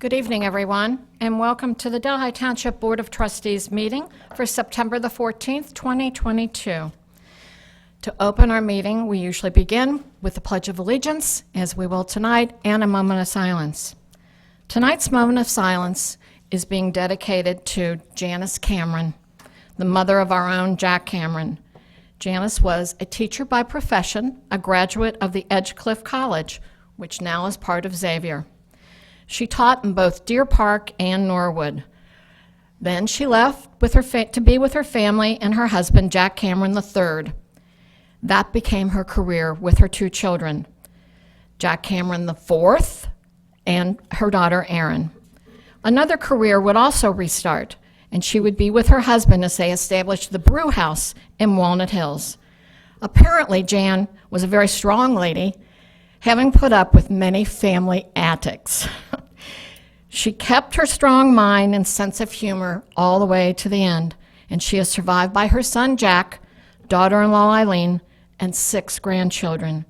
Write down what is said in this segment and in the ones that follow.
Good evening, everyone, and welcome to the Delhi Township Board of Trustees meeting for September the 14th, 2022. To open our meeting, we usually begin with the Pledge of Allegiance, as we will tonight, and a moment of silence. Tonight's moment of silence is being dedicated to Janice Cameron, the mother of our own Jack Cameron. Janice was a teacher by profession, a graduate of the Edgecliff College, which now is part of Xavier. She taught in both Deer Park and Norwood. Then she left with to be with her family and her husband, Jack Cameron III. That became her career with her two children, Jack Cameron IV and her daughter, Erin. Another career would also restart, and she would be with her husband as they established the Brew House in Walnut Hills. Apparently, Jan was a very strong lady, having put up with many family antics. She kept her strong mind and sense of humor all the way to the end, and she is survived by her son, Jack, daughter-in-law, Eileen, and 6 grandchildren.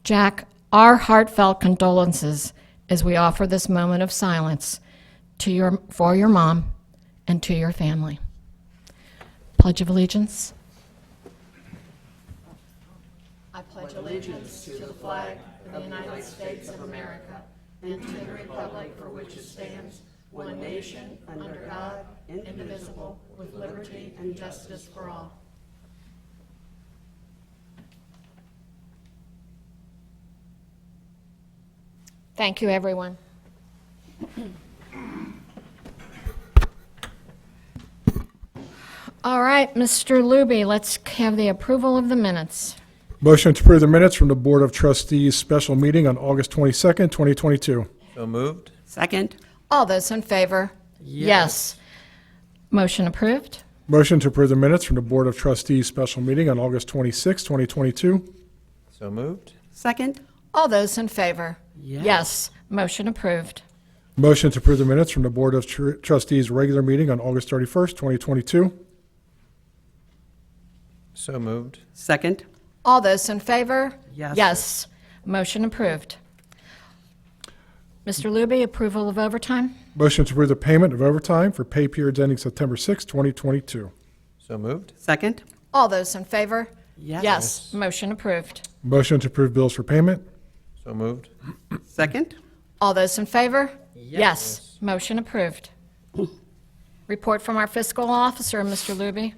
Jack, our heartfelt condolences as we offer this moment of silence for your mom and to your family. Pledge of Allegiance. I pledge allegiance to the flag of the United States of America and to the republic for which it stands, one nation, under God, indivisible, with liberty and justice for all. Thank you, everyone. All right, Mr. Luby, let's have the approval of the minutes. Motion to approve the minutes from the Board of Trustees special meeting on August 22nd, 2022. So moved. Second. All those in favor? Yes. Motion approved. Motion to approve the minutes from the Board of Trustees special meeting on August 26th, 2022. So moved. Second. All those in favor? Yes. Motion approved. Motion to approve the minutes from the Board of Trustees regular meeting on August 31st, 2022. So moved. Second. All those in favor? Yes. Yes. Motion approved. Mr. Luby, approval of overtime? Motion to approve the payment of overtime for pay periods ending September 6th, 2022. So moved. Second. All those in favor? Yes. Yes. Motion approved. Motion to approve bills for payment. So moved. Second. All those in favor? Yes. Motion approved. Report from our fiscal officer, Mr. Luby.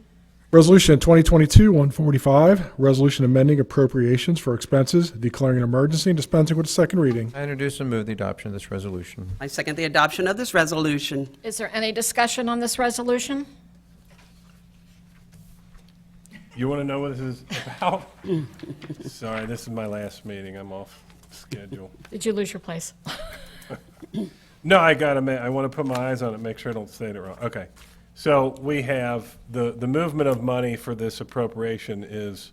Resolution 2022-145, resolution amending appropriations for expenses, declaring an emergency and dispensing with a second reading. I introduce and move the adoption of this resolution. I second the adoption of this resolution. Is there any discussion on this resolution? You want to know what this is about? Sorry, this is my last meeting. I'm off schedule. Did you lose your place? No, I want to put my eyes on it, make sure I don't say it wrong. Okay. So we have, the movement of money for this appropriation is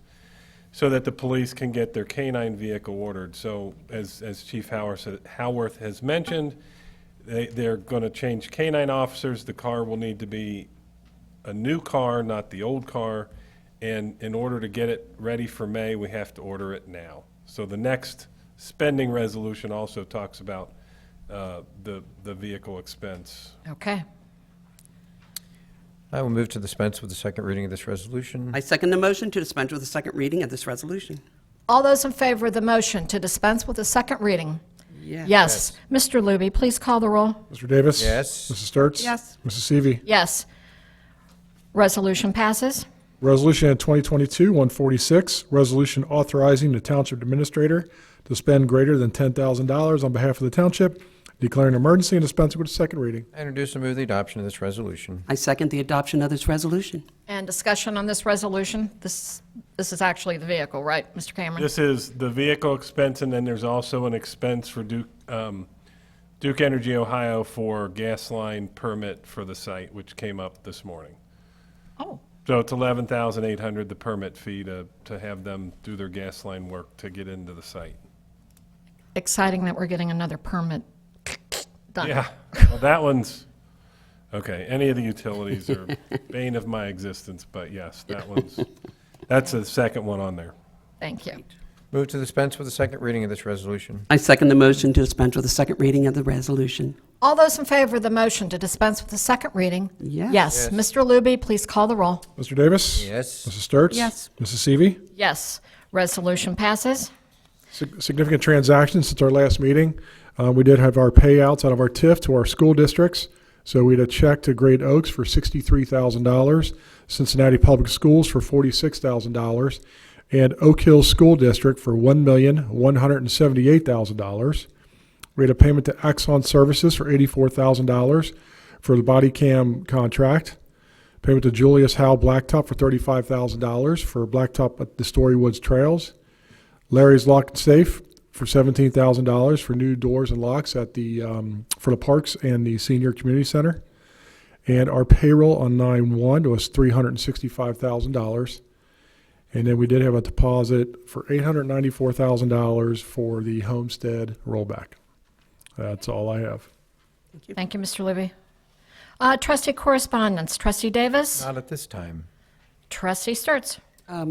so that the police can get their canine vehicle ordered. So as Chief Howarth has mentioned, they're going to change canine officers. The car will need to be a new car, not the old car. And in order to get it ready for May, we have to order it now. So the next spending resolution also talks about the vehicle expense. Okay. I will move to dispense with the second reading of this resolution. I second the motion to dispense with the second reading of this resolution. All those in favor of the motion to dispense with the second reading? Yes. Mr. Luby, please call the roll. Mr. Davis? Yes. Mrs. Sturts? Yes. Mrs. Seavey? Yes. Resolution passes. Resolution 2022-146, resolution authorizing the township administrator to spend greater than $10,000 on behalf of the township, declaring an emergency and dispensing with a second reading. I introduce and move the adoption of this resolution. I second the adoption of this resolution. And discussion on this resolution? This is actually the vehicle, right, Mr. Cameron? This is the vehicle expense, and then there's also an expense for Duke Energy Ohio for gas line permit for the site, which came up this morning. Oh, So it's $11,800, the permit fee to have them do their gas line work to get into the site. exciting that we're getting another permit done. Yeah, well, that one's, okay, any of the utilities are bane of my existence, but yes, that's the second one on there. Thank you. Move to dispense with the second reading of this resolution. I second the motion to dispense with the second reading of the resolution. All those in favor of the motion to dispense with the second reading? Yes. Yes. Mr. Luby, please call the roll. Mr. Davis? Yes. Mrs. Sturts? Yes. Mrs. Seavey? Yes. Resolution passes. Significant transactions since our last meeting. We did have our payouts out of our TIF to our school districts. So we had a check to Great Oaks for $63,000, Cincinnati Public Schools for $46,000, and Oak Hill School District for $1,178,000. We had a payment to Axon Services for $84,000 for the body cam contract. Payment to Julius Howe Blacktop for $35,000 for blacktop at the Story Woods Trails. Larry's Lock and Safe for $17,000 for new doors and locks at the for the parks and the senior community center. And our payroll on 9/1 was $365,000. And then we did have a deposit for $894,000 for the homestead rollback. That's all I have. Thank you, Mr. Luby. Trustee correspondence. Trustee Davis? Not at this time. Trustee Sturts?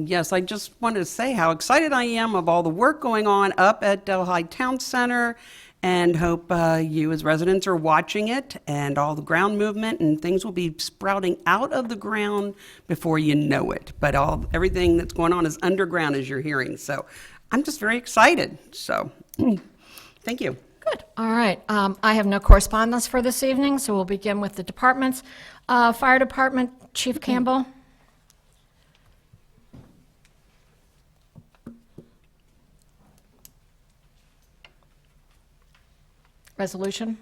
Yes, I just wanted to say how excited I am of all the work going on up at Delhi Town Center, and hope you as residents are watching it, and all the ground movement and things will be sprouting out of the ground before you know it. But everything that's going on is underground, as you're hearing. So I'm just very excited. So thank you. Good. All right. I have no correspondence for this evening, so we'll begin with the departments. Fire Department, Chief Campbell? Resolution?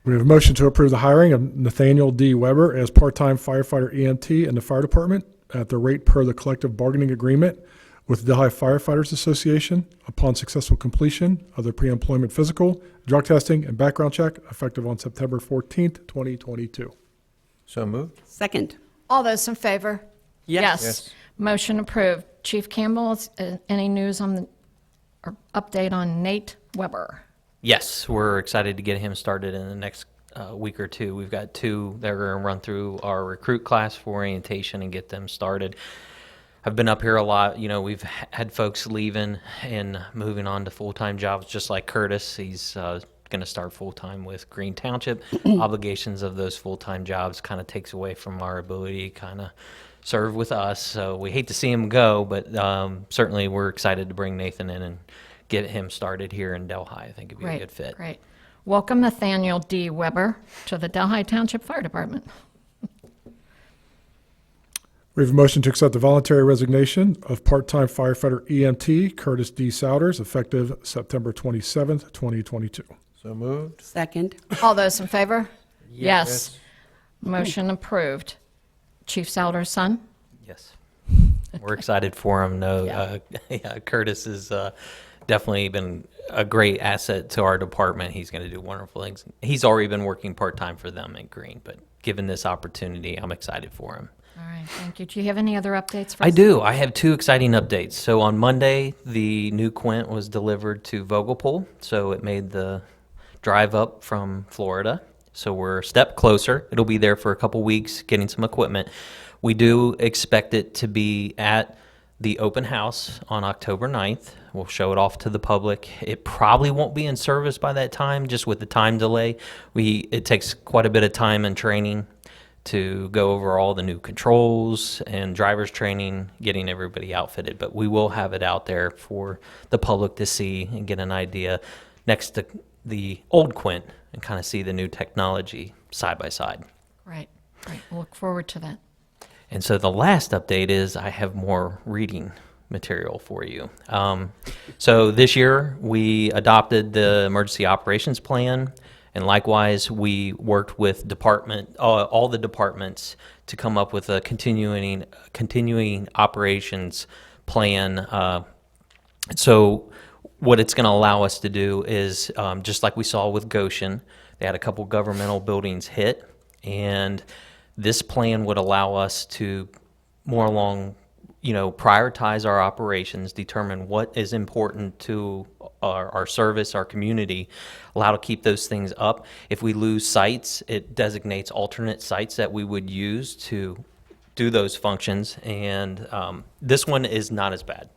We have a motion to approve the hiring of Nathaniel D. Weber as part-time firefighter EMT in the fire department at the rate per the collective bargaining agreement with the Delhi Firefighters Association upon successful completion of the pre-employment physical, drug testing, and background check effective on September 14th, 2022. So moved. Second. All those in favor? Yes. Yes. Motion approved. Chief Campbell, any news on or update on Nate Weber? Yes, we're excited to get him started in the next week or two. We've got two that are going to run through our recruit class for orientation and get them started. I've been up here a lot. You know, we've had folks leaving and moving on to full-time jobs, just like Curtis. He's going to start full-time with Green Township. Obligations of those full-time jobs kind of takes away from our ability to kind of serve with us. So we hate to see him go, but certainly we're excited to bring Nathan in and get him started here in Delhi. I think it'd be a good fit. Great. Welcome Nathaniel D. Weber to the Delhi Township Fire Department. We have a motion to accept the voluntary resignation of part-time firefighter EMT Curtis D. Souders effective September 27th, 2022. So moved. Second. All those in favor? Yes. Motion approved. Chief Souders' son? Yes. We're excited for him. No, Yeah. Curtis has definitely been a great asset to our department. He's going to do wonderful things. He's already been working part-time for them at Green, but given this opportunity, I'm excited for him. All right, thank you. Do you have any other updates for us? I do. I have two exciting updates. So on Monday, the new Quint was delivered to Vogelpool, so it made the drive up from Florida. So we're a step closer. It'll be there for a couple weeks, getting some equipment. We do expect it to be at the open house on October 9th. We'll show it off to the public. It probably won't be in service by that time, just with the time delay. It takes quite a bit of time and training to go over all the new controls and driver's training, getting everybody outfitted. But we will have it out there for the public to see and get an idea next to the old Quint and kind of see the new technology side by side. Great. We'll look forward to that. And so the last update is I have more reading material for you. So this year we adopted the emergency operations plan, and likewise we worked with all the departments to come up with a continuing operations plan. So what it's going to allow us to do is, just like we saw with Goshen, they had a couple governmental buildings hit, and this plan would allow us to prioritize our operations, determine what is important to our service, our community, allow to keep those things up. If we lose sites, it designates alternate sites that we would use to do those functions. And this one is not as bad.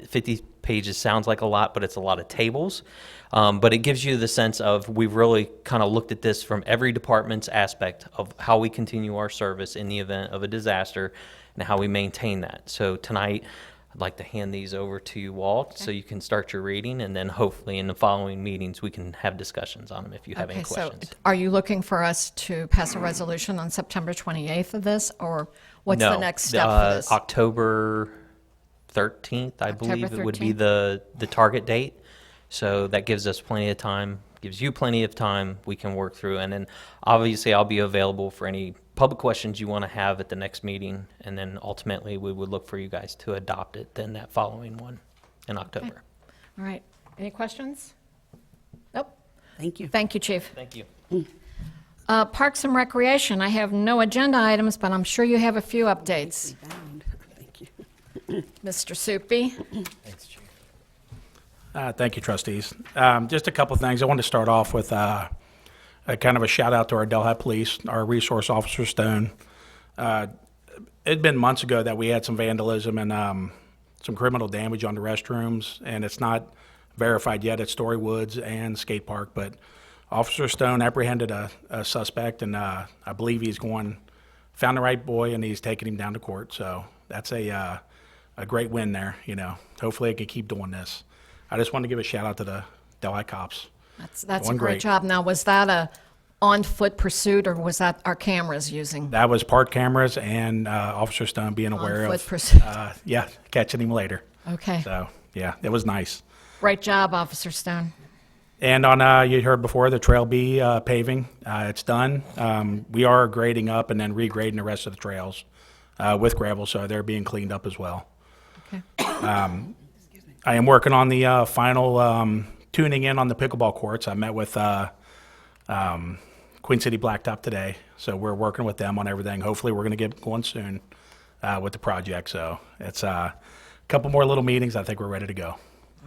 50 pages sounds like a lot, but it's a lot of tables. But it gives you the sense of we've really kind of looked at this from every department's aspect of how we continue our service in the event of a disaster and how we maintain that. So tonight, I'd like to hand these over to you all so you can start your reading, and then hopefully in the following meetings, we can have discussions on them if you have any Okay, so questions. are you looking for us to pass a resolution on September 28th of this, or what's the next step for this? October 13th, I believe it would be 13th. the target date. So that gives us plenty of time, gives you plenty of time we can work through. And then obviously I'll be available for any public questions you want to have at the next meeting. And then ultimately we would look for you guys to adopt it then that following one in October. All right, any questions? Nope. Thank you. Thank you, Chief. Thank you. Parks and Recreation, I have no agenda items, but I'm sure you have a few updates. Thank you. Mr. Soupy? Thanks, Chief. Thank you, trustees. Just a couple things. I wanted to start off with a kind of a shout out to our Delhi Police, our resource officer Stone. It'd been months ago that we had some vandalism and some criminal damage on the restrooms, and it's not verified yet at Story Woods and Skate Park, but Officer Stone apprehended a suspect, and I believe he's found the right boy, and he's taking him down to court. So that's a great win there. You know, hopefully I can keep doing this. I just wanted to give a shout out to the Delhi cops. That's a Doing great great. job. Now, was that a on-foot pursuit, or was that our cameras using? That was park cameras and Officer Stone being aware On-foot of, pursuit. catching him later. Okay, So yeah, it was nice. great job, Officer Stone. And on you heard before the Trail B paving, it's done. We are grading up and then regrading the rest of the trails with gravel, so they're being cleaned up as well. Okay. I am working on the final tuning in on the pickleball courts. I met with Queen City Blacktop today, so we're working with them on everything. Hopefully, we're going to get going soon with the project. So it's a couple more little meetings. I think we're ready to go.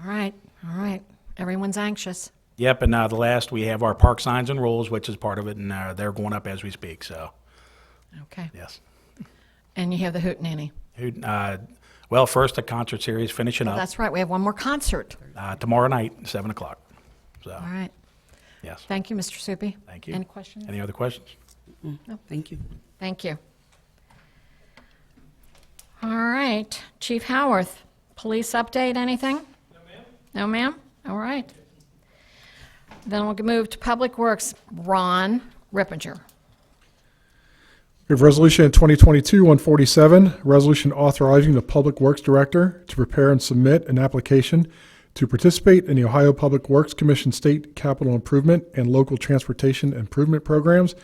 All right, all right. Everyone's anxious. Yep, and the last we have our park signs and rules, which is part of it, and they're going up as we speak. So Okay. yes. And you have the Hootenanny. Well, first the concert series finishing up That's right, we have one more concert. tomorrow night, 7:00. So All right. yes. Thank you, Mr. Soupy. Thank you. Any questions? Any other questions? Thank you. Thank you. All right, Chief Howarth, police update, anything? No, ma'am. No, ma'am? All right. Then we'll move to Public Works. Ron Rippinger. We have Resolution 2022-147, resolution authorizing the Public Works Director to prepare and submit an application to participate in the Ohio Public Works Commission State Capital Improvement and Local Transportation Improvement Programs,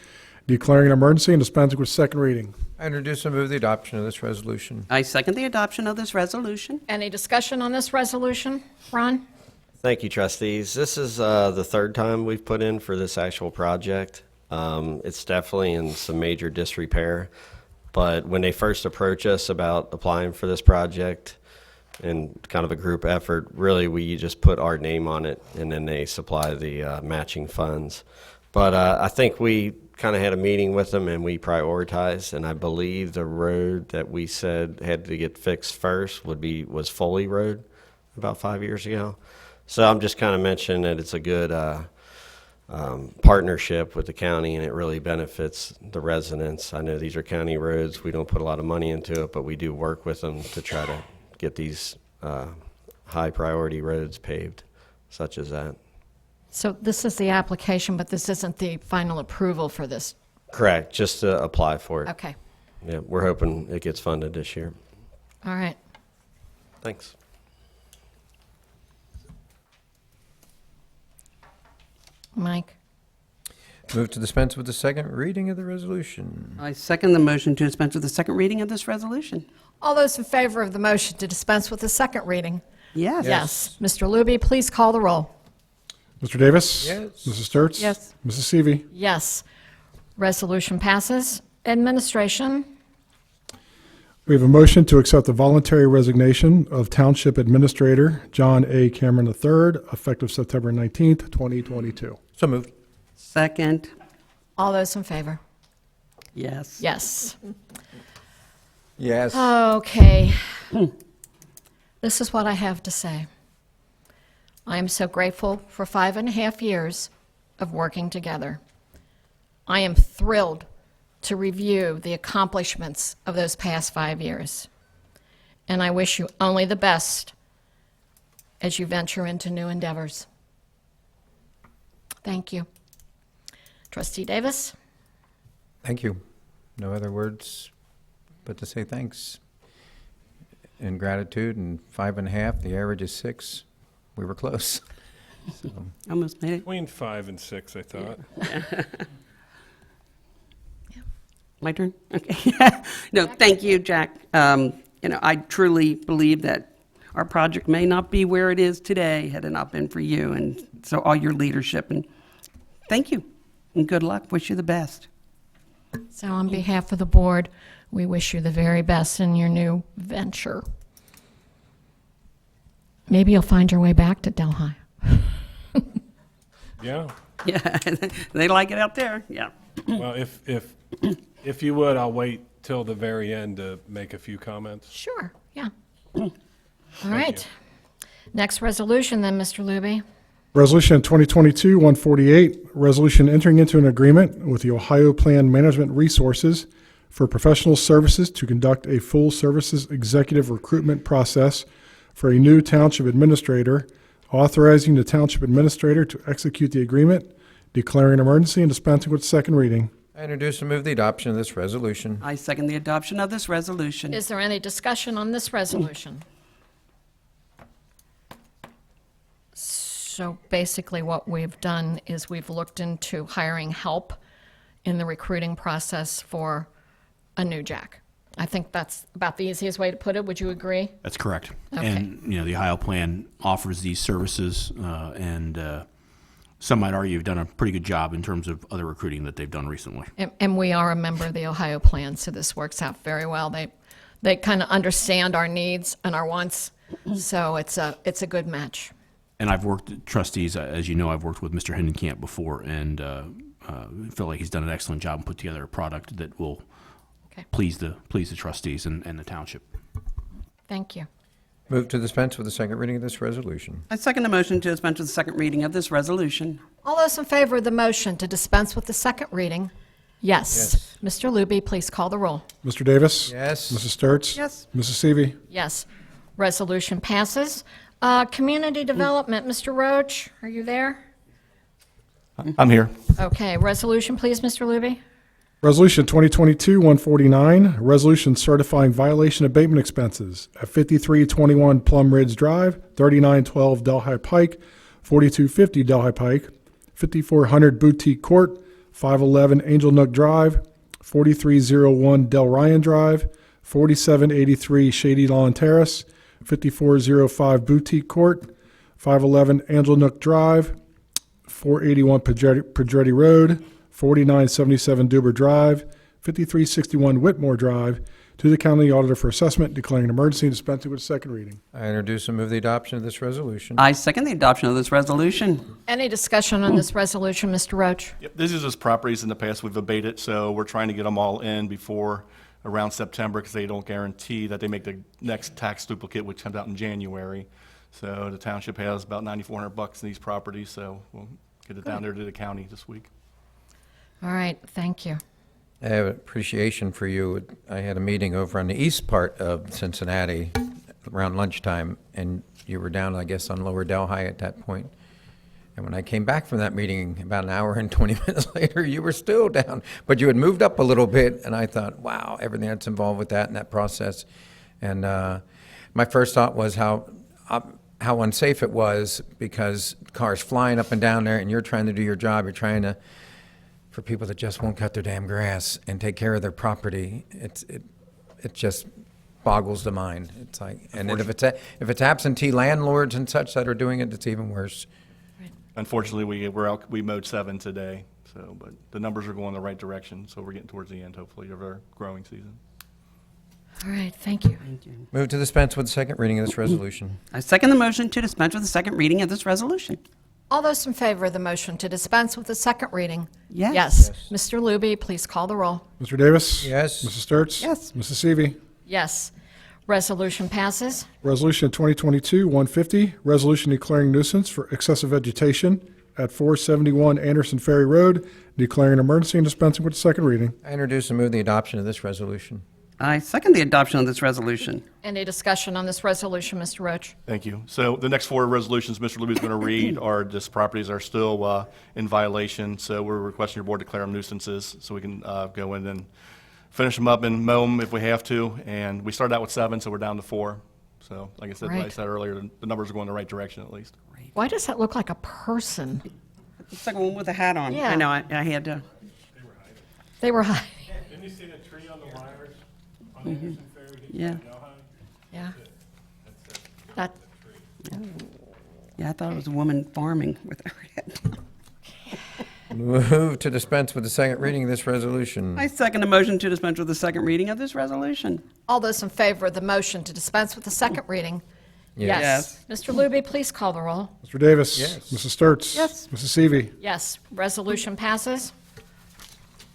declaring an emergency and dispensing with second reading. I introduce and move the adoption of this resolution. I second the adoption of this resolution. Any discussion on this resolution? Ron? Thank you, trustees. This is the third time we've put in for this actual project. It's definitely in some major disrepair, but when they first approached us about applying for this project in kind of a group effort, really we just put our name on it and then they supply the matching funds. But I think we kind of had a meeting with them and we prioritized, and I believe the road that we said had to get fixed first was Foley Road about 5 years ago. So I'm just kind of mentioning that it's a good partnership with the county, and it really benefits the residents. I know these are county roads. We don't put a lot of money into it, but we do work with them to try to get these high priority roads paved, such as that. So this is the application, but this isn't the final approval for this. Correct, just to apply for it. Okay, Yeah, we're hoping it gets funded this year. all right. Thanks. Mike? Move to dispense with the second reading of the resolution. I second the motion to dispense with the second reading of this resolution. All those in favor of the motion to dispense with the second reading? Yes. Yes. Mr. Luby, please call the roll. Mr. Davis? Yes. Mrs. Sturts? Yes. Mrs. Seavey? Yes. Resolution passes. Administration? We have a motion to accept the voluntary resignation of Township Administrator John A. Cameron III, effective September 19th, 2022. So moved. Second. All those in favor? Yes. Yes. Yes. Okay. This is what I have to say. I am so grateful for 5.5 years of working together. I am thrilled to review the accomplishments of those past 5 years. And I wish you only the best as you venture into new endeavors. Thank you. Trustee Davis? Thank you. No other words but to say thanks and gratitude. And 5.5, the average is 6. We were close. So, Almost made it. Between 5 and 6, I thought. My turn? Okay. No, thank you, Jack. I truly believe that our project may not be where it is today had it not been for you, and so all your leadership. And thank you, and good luck. Wish you the best. So on behalf of the board, we wish you the very best in your new venture. Maybe you'll find your way back to Delhi. Yeah. Yeah, they like it out there. Yeah. Well, if you would, I'll wait till the very end to make a few comments. Sure, yeah. All right. Next resolution then, Mr. Luby. Resolution 2022-148, resolution entering into an agreement with the Ohio Plan Management Resources for professional services to conduct a full services executive recruitment process for a new township administrator, authorizing the township administrator to execute the agreement, declaring an emergency, and dispensing with second reading. I introduce and move the adoption of this resolution. I second the adoption of this resolution. Is there any discussion on this resolution? So basically what we've done is we've looked into hiring help in the recruiting process for a new Jack. I think that's about the easiest way to put it. Would you agree? That's correct. Okay. And, the Ohio Plan offers these services, and some might argue have done a pretty good job in terms of other recruiting that they've done recently. And we are a member of the Ohio Plan, so this works out very well. They kind of understand our needs and our wants, so it's a good match. And I've worked, trustees, as you know, I've worked with Mr. Hindenkamp before, and feel like he's done an excellent job and put together a product that will Okay. please the trustees and the township. Thank you. Move to dispense with the second reading of this resolution. I second the motion to dispense with the second reading of this resolution. All those in favor of the motion to dispense with the second reading? Yes. Mr. Luby, please call the roll. Mr. Davis? Yes. Mrs. Sturts? Yes. Mrs. Seavey? Yes. Resolution passes. Community Development, Mr. Roach, are you there? I'm here. Okay, resolution, please, Mr. Luby. Resolution 2022-149, resolution certifying violation abatement expenses at 5321 Plum Ridge Drive, 3912 Delhi Pike, 4250 Delhi Pike, 5400 Boutique Court, 511 Angel Nook Drive, 4301 Del Ryan Drive, 4783 Shady Lawn Terrace, 5405 Boutique Court, 511 Angel Nook Drive, 481 Pedretti Road, 4977 Duber Drive, 5361 Whitmore Drive, to the county auditor for assessment, declaring an emergency and dispensing with second reading. I introduce and move the adoption of this resolution. I second the adoption of this resolution. Any discussion on this resolution, Mr. Roach? Yep, this is just properties in the past we've abated, so we're trying to get them all in before around September because they don't guarantee that they make the next tax duplicate, which comes out in January. So the township has about $9,400 in these properties, so we'll get it down there to the county this week. All right, thank you. I have appreciation for you. I had a meeting over on the east part of Cincinnati around lunchtime, and you were down, I guess, on Lower Delhi at that point. And when I came back from that meeting, about an hour and 20 minutes later, you were still down, but you had moved up a little bit, and I thought, wow, everything that's involved with that and that process. And my first thought was how unsafe it was, because cars flying up and down there, and you're trying to do your job. You're trying to, for people that just won't cut their damn grass and take care of their property. It just boggles the mind. It's like, and then if it's absentee landlords and such that are doing it, it's even worse. Unfortunately, we mowed 7 today, so but the numbers are going the right direction, so we're getting towards the end, hopefully, of our growing season. All right, thank you. Move to dispense with the second reading of this resolution. I second the motion to dispense with the second reading of this resolution. All those in favor of the motion to dispense with the second reading? Yes. Yes. Mr. Luby, please call the roll. Mr. Davis? Yes. Mrs. Sturts? Yes. Mrs. Seavey? Yes. Resolution passes. Resolution 2022-150, resolution declaring nuisance for excessive vegetation at 471 Anderson Ferry Road, declaring an emergency and dispensing with the second reading. I introduce and move the adoption of this resolution. I second the adoption of this resolution. Any discussion on this resolution, Mr. Roach? Thank you. So the next four resolutions Mr. Luby's going to read are just properties are still in violation, so we're requesting your board declare them nuisances so we can go in and finish them up and mow them if we have to. And we started out with 7, so we're down to 4. So like I Right. said earlier, the numbers are going the right direction at least. Why does that look like a person? It's like one with a hat on. Yeah. I know, I had to. They were hiding. Didn't you see the tree on the wires on Anderson Ferry? Yeah. Yeah. That, Yeah, I thought it was a woman farming with her head. Move to dispense with the second reading of this resolution. I second the motion to dispense with the second reading of this resolution. all those in favor of the motion to dispense with the second reading? Yes. Mr. Luby, please call the roll. Mr. Davis. Yes. Mrs. Sturts. Yes. Mrs. Seavey. Yes, resolution passes.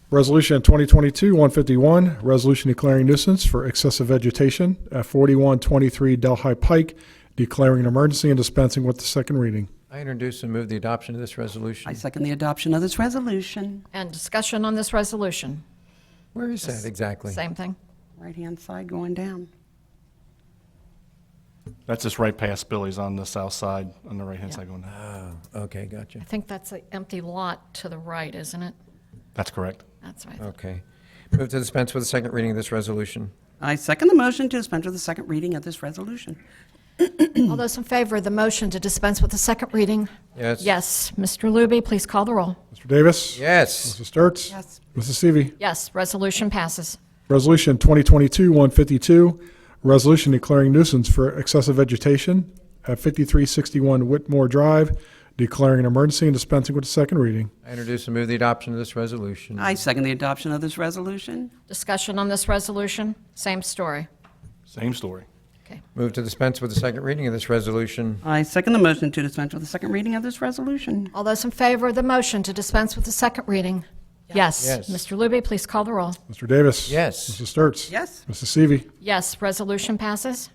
Resolution 2022-151, resolution declaring nuisance for excessive vegetation at 4123 Delhi Pike, declaring an emergency and dispensing with the second reading. I introduce and move the adoption of this resolution. I second the adoption of this resolution. And discussion on this resolution? Where is that exactly? Same thing. Right-hand side going down. That's just right past Billy's on the south side, on the right-hand side going down. Okay, gotcha. I think that's an empty lot to the right, isn't it? That's correct. That's right. Okay. Move to dispense with the second reading of this resolution. I second the motion to dispense with the second reading of this resolution. All those in favor of the motion to dispense with the second reading? Yes. Yes. Mr. Luby, please call the roll. Mr. Davis. Yes. Mrs. Sturts. Yes. Mrs. Seavey. Yes, resolution passes. Resolution 2022-152, resolution declaring nuisance for excessive vegetation at 5361 Whitmore Drive, declaring an emergency and dispensing with the second reading. I introduce and move the adoption of this resolution. I second the adoption of this resolution. Discussion on this resolution? Same story. Same story. Move to dispense with the second reading of this resolution. I second the motion to dispense with the second reading of this resolution. All those in favor of the motion to dispense with the second reading? Yes. Yes. Mr. Luby, please call the roll. Mr. Davis. Yes. Mrs. Sturts. Yes. Mrs. Seavey. Yes, resolution passes.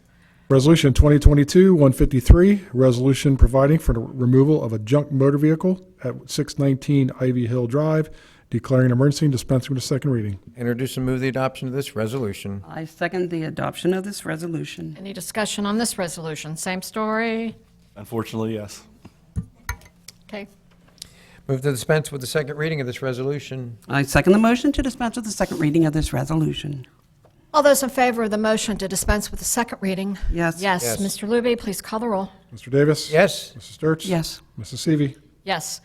Resolution 2022-153, resolution providing for the removal of a junk motor vehicle at 619 Ivy Hill Drive, declaring an emergency and dispensing with the second reading. Introduce and move the adoption of this resolution. I second the adoption of this resolution. Any discussion on this resolution? Same story? Unfortunately, yes. Okay. Move to dispense with the second reading of this resolution. I second the motion to dispense with the second reading of this resolution. All those in favor of the motion to dispense with the second reading? Yes. Yes. Yes. Mr. Luby, please call the roll. Mr. Davis. Yes. Mrs. Sturts. Yes. Mrs. Seavey. Yes.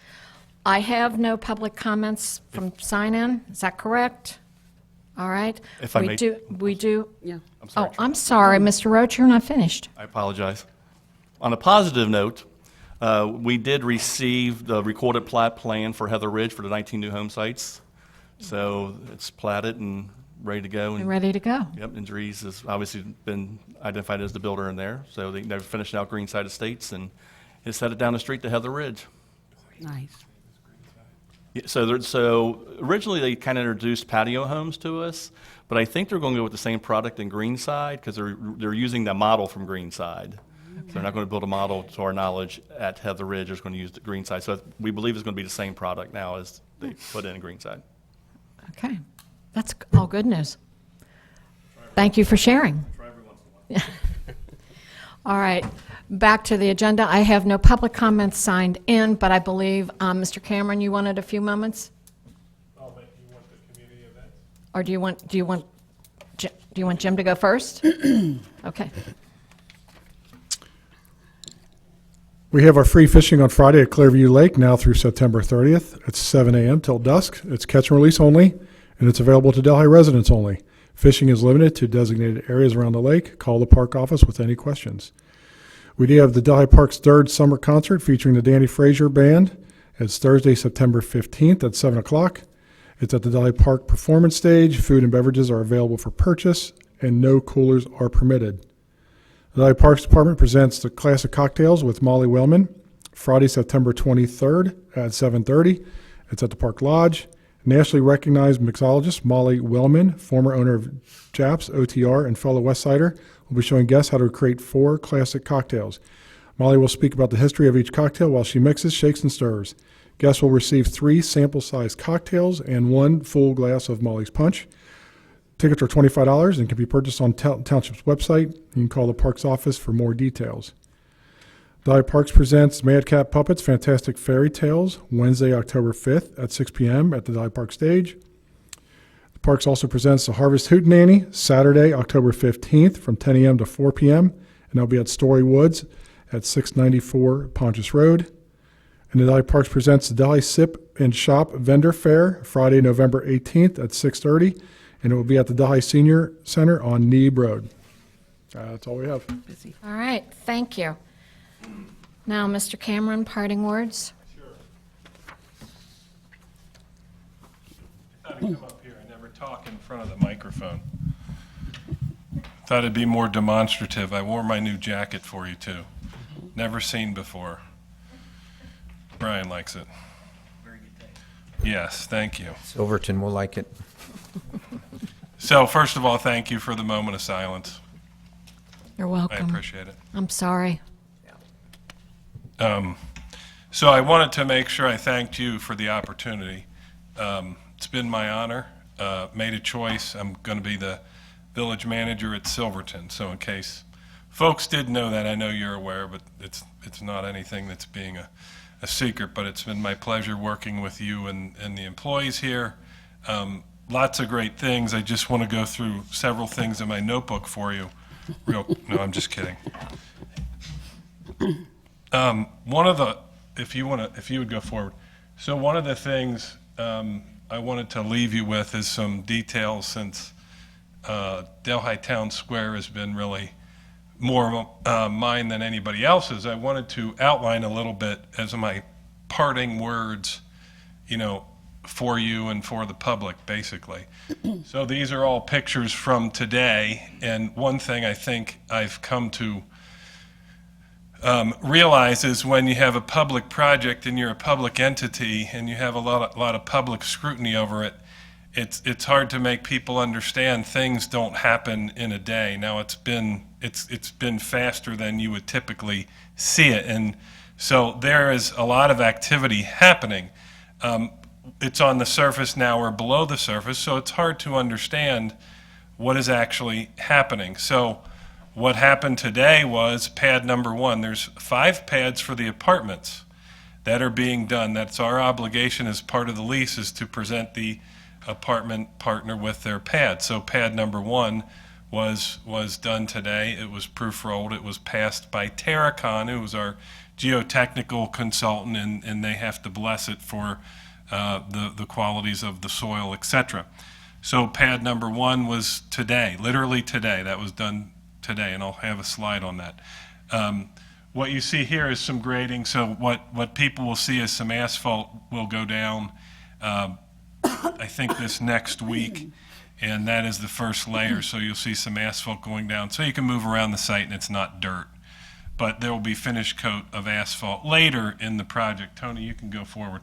I have no public comments from sign-in. Is that correct? All right. If I We may- do. Yeah. I'm sorry. Oh, I'm sorry, Mr. Roach, you're not finished. I apologize. On a positive note, we did receive the recorded plat plan for Heather Ridge for the 19 new home sites. So it's platted and ready to go. I'm ready to go. Yep, and Dries has obviously been identified as the builder in there. So they're finishing out Greenside Estates and it's headed down the street to Heather Ridge. Nice. Yeah, so originally they kind of introduced patio homes to us, but I think they're going to go with the same product in Greenside because they're using the model from Greenside. So they're not going to build a model, to our knowledge, at Heather Ridge. They're going to use the Greenside. So we believe it's going to be the same product now as they put in Greenside. Okay. That's all good news. Thank you for sharing. All right. Back to the agenda. I have no public comments signed in, but I believe, Mr. Cameron, you wanted a few moments? Oh, but you want the community events? Or do you want Jim to go first? Okay. We have our free fishing on Friday at Clearview Lake now through September 30th. It's 7 a.m. till dusk. It's catch and release only, and it's available to Delhi residents only. Fishing is limited to designated areas around the lake. Call the park office with any questions. We do have the Delhi Park's third summer concert featuring the Danny Fraser Band. It's Thursday, September 15th at 7 o'clock. It's at the Delhi Park Performance Stage. Food and beverages are available for purchase, and no coolers are permitted. The Delhi Parks Department presents the Classic Cocktails with Molly Wellman, Friday, September 23rd at 7:30. It's at the Park Lodge. Nationally recognized mixologist Molly Wellman, former owner of Japs, OTR, and fellow Westsider, will be showing guests how to create 4 classic cocktails. Molly will speak about the history of each cocktail while she mixes, shakes, and stirs. Guests will receive 3 sample-sized cocktails and 1 full glass of Molly's Punch. Tickets are $25 and can be purchased on Township's website. You can call the Parks office for more details. Delhi Parks presents Madcap Puppets Fantastic Fairy Tales, Wednesday, October 5th at 6 p.m. at the Delhi Park stage. The Parks also presents the Harvest Hootenanny, Saturday, October 15th from 10 a.m. to 4 p.m., and they'll be at Story Woods at 694 Pontius Road. And the Delhi Parks presents the Delhi Sip and Shop Vendor Fair, Friday, November 18th at 6:30, and it will be at the Delhi Senior Center on Neeb Road. That's all we have. All right, thank you. Now, Mr. Cameron, parting words? I thought I'd come up here. I never talk in front of the microphone. Thought it'd be more demonstrative. I wore my new jacket for you, too. Never seen before. Brian likes it. Yes, thank you. Silverton will like it. So, first of all, thank you for the moment of silence. You're I welcome. appreciate it. I'm sorry. So I wanted to make sure I thanked you for the opportunity. It's been my honor. Made a choice. I'm going to be the village manager at Silverton. So in case folks did know that, I know you're aware, but it's not anything that's being a secret. But it's been my pleasure working with you and the employees here. Lots of great things. I just want to go through several things in my notebook for you. No, I'm just kidding. One of the, if you would go forward. So one of the things I wanted to leave you with is some details, since Delhi Town Square has been really more mine than anybody else's. I wanted to outline a little bit as my parting words, for you and for the public, basically. So these are all pictures from today, and one thing I think I've come to realize is when you have a public project and you're a public entity and you have a lot of public scrutiny over it, it's hard to make people understand things don't happen in a day. Now it's been faster than you would typically see it, and so there is a lot of activity happening. It's on the surface now or below the surface, so it's hard to understand what is actually happening. So what happened today was pad number 1. There's 5 pads for the apartments that are being done. That's our obligation as part of the lease, is to present the apartment partner with their pad. So pad number 1 was done today. It was proof rolled. It was passed by Terracon, who was our geotechnical consultant, and they have to bless it for the qualities of the soil, etc. So pad number 1 was today, literally today. That was done today, and I'll have a slide on that. What you see here is some grading. So what people will see is some asphalt will go down, I think this next week, and that is the first layer. So you'll see some asphalt going down, so you can move around the site and it's not dirt. But there will be finish coat of asphalt later in the project. Tony, you can go forward.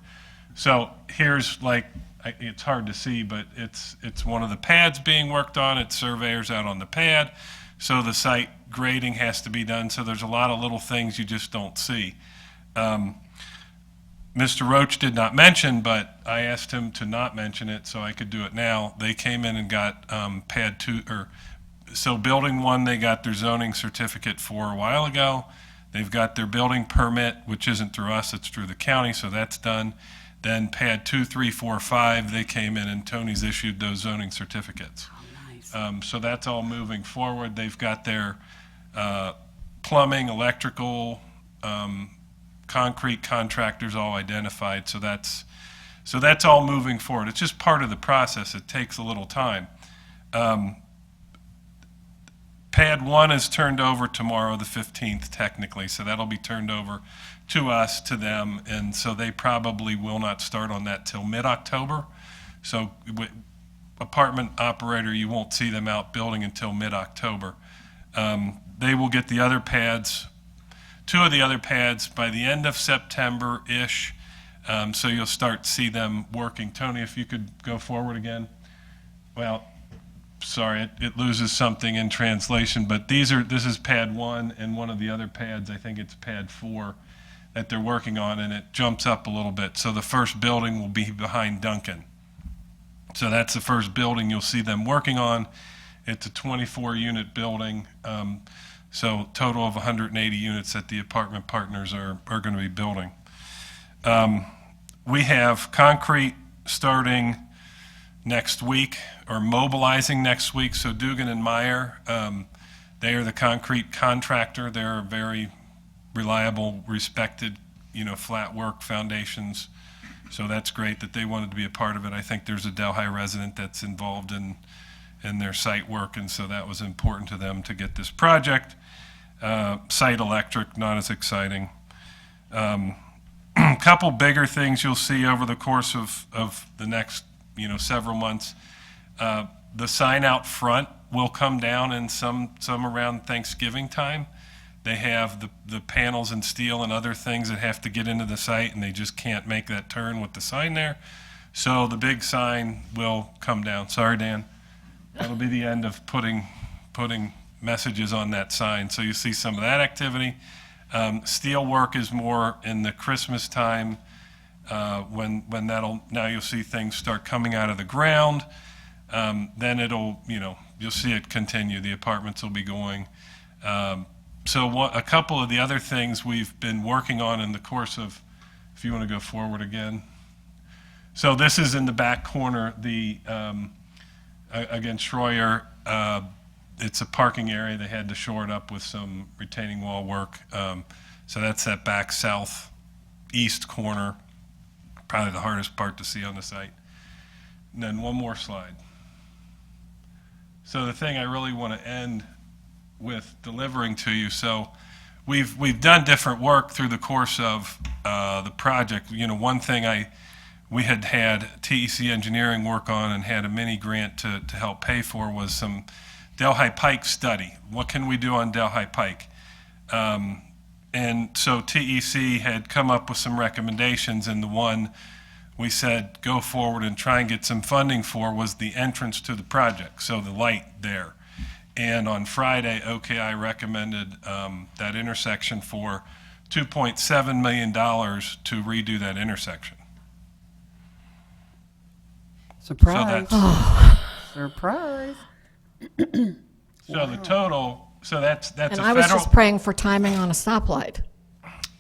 So here's, it's hard to see, but it's one of the pads being worked on. It's surveyors out on the pad. So the site grading has to be done. So there's a lot of little things you just don't see. Mr. Roach did not mention, but I asked him to not mention it so I could do it now. They came in and got pad 2, so building 1, they got their zoning certificate for a while ago. They've got their building permit, which isn't through us, it's through the county, so that's done. Then pad 2, 3, 4, 5, they came in and Tony's issued those zoning certificates. So that's all moving forward. They've got their plumbing, electrical, concrete contractors all identified. So that's all moving forward. It's just part of the process. It takes a little time. Pad 1 is turned over tomorrow, the 15th, technically. So that'll be turned over to us, to them, and so they probably will not start on that till mid-October. So apartment operator, you won't see them out building until mid-October. They will get the other pads, 2 of the other pads by the end of September-ish. So you'll start to see them working. Tony, if you could go forward again. Well, sorry, it loses something in translation, but this is pad 1 and one of the other pads, I think it's pad 4, that they're working on, and it jumps up a little bit. So the first building will be behind Duncan. So that's the first building you'll see them working on. It's a 24-unit building, so total of 180 units that the apartment partners are going to be building. We have concrete starting next week, or mobilizing next week. So Dugan and Meyer, they are the concrete contractor. They're a very reliable, respected, flat work foundations. So that's great that they wanted to be a part of it. I think there's a Delhi resident that's involved in their site work, and so that was important to them to get this project. Site electric, not as exciting. A couple bigger things you'll see over the course of the next several months. The sign out front will come down, and some around Thanksgiving time. They have the panels and steel and other things that have to get into the site, and they just can't make that turn with the sign there. So the big sign will come down. Sorry, Dan. That'll be the end of putting messages on that sign. So you see some of that activity. Steel work is more in the Christmas time, when now you'll see things start coming out of the ground. Then you'll see it continue. The apartments will be going. So a couple of the other things we've been working on in the course of, if you want to go forward again. So this is in the back corner, again, Schroyer, it's a parking area. They had to shore it up with some retaining wall work. So that's that back southeast corner, probably the hardest part to see on the site. And then one more slide. So the thing I really want to end with delivering to you. So we've done different work through the course of the project. One thing we had TEC Engineering work on and had a mini grant to help pay for was some Delhi Pike study. What can we do on Delhi Pike? And so TEC had come up with some recommendations, and the one we said go forward and try and get some funding for was the entrance to the project, so the light there. And on Friday, OKI recommended that intersection for $2.7 million to redo that intersection. Surprise. So Surprise. so the total, so that's And a I federal. was just praying for timing on a stoplight.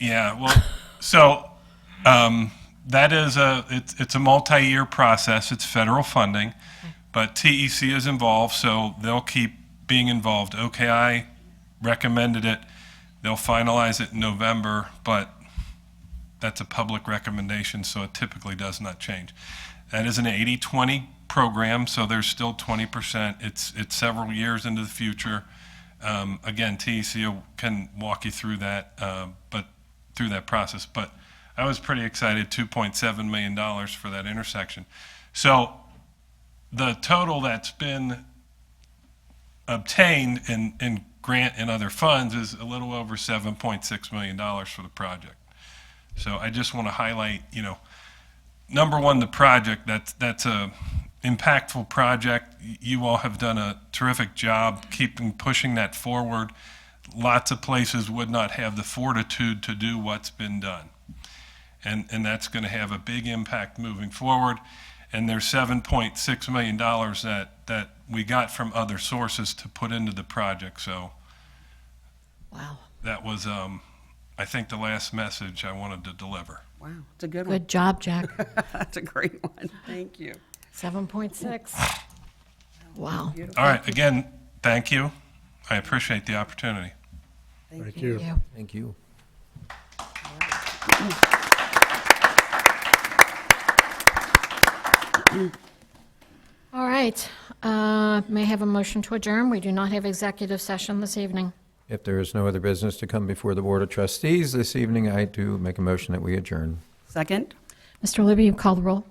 Yeah, well, so that is it's a multi-year process. It's federal funding, but TEC is involved, so they'll keep being involved. OKI recommended it. They'll finalize it in November, but that's a public recommendation, so it typically does not change. That is an 80-20 program, so there's still 20%. It's several years into the future. Again, TEC can walk you through that, but through that process. But I was pretty excited, $2.7 million for that intersection. So the total that's been obtained in grant and other funds is a little over $7.6 million for the project. So I just want to highlight, number one, the project, that's a impactful project. You all have done a terrific job pushing that forward. Lots of places would not have the fortitude to do what's been done. And that's going to have a big impact moving forward. And there's $7.6 million that we got from other sources to put into the project. So Wow. that was, I think, the last message I wanted to deliver. Wow, it's a good one. Good job, Jack. That's a great one. Thank you. 7.6. Wow. All right, again, thank you. I appreciate the opportunity. Thank you. You. Thank you. All right. May I have a motion to adjourn? We do not have executive session this evening. If there is no other business to come before the Board of Trustees this evening, I do make a motion that we adjourn. Second? Mr. Libby, you call the roll?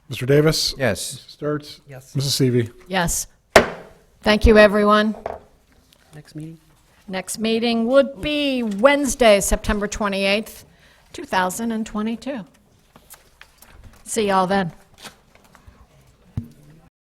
Mr. Davis? Yes. Sturts? Yes. Mrs. Seavey? Yes. Thank you, everyone. Next meeting? Next meeting would be Wednesday, September 28th, 2022. See y'all then.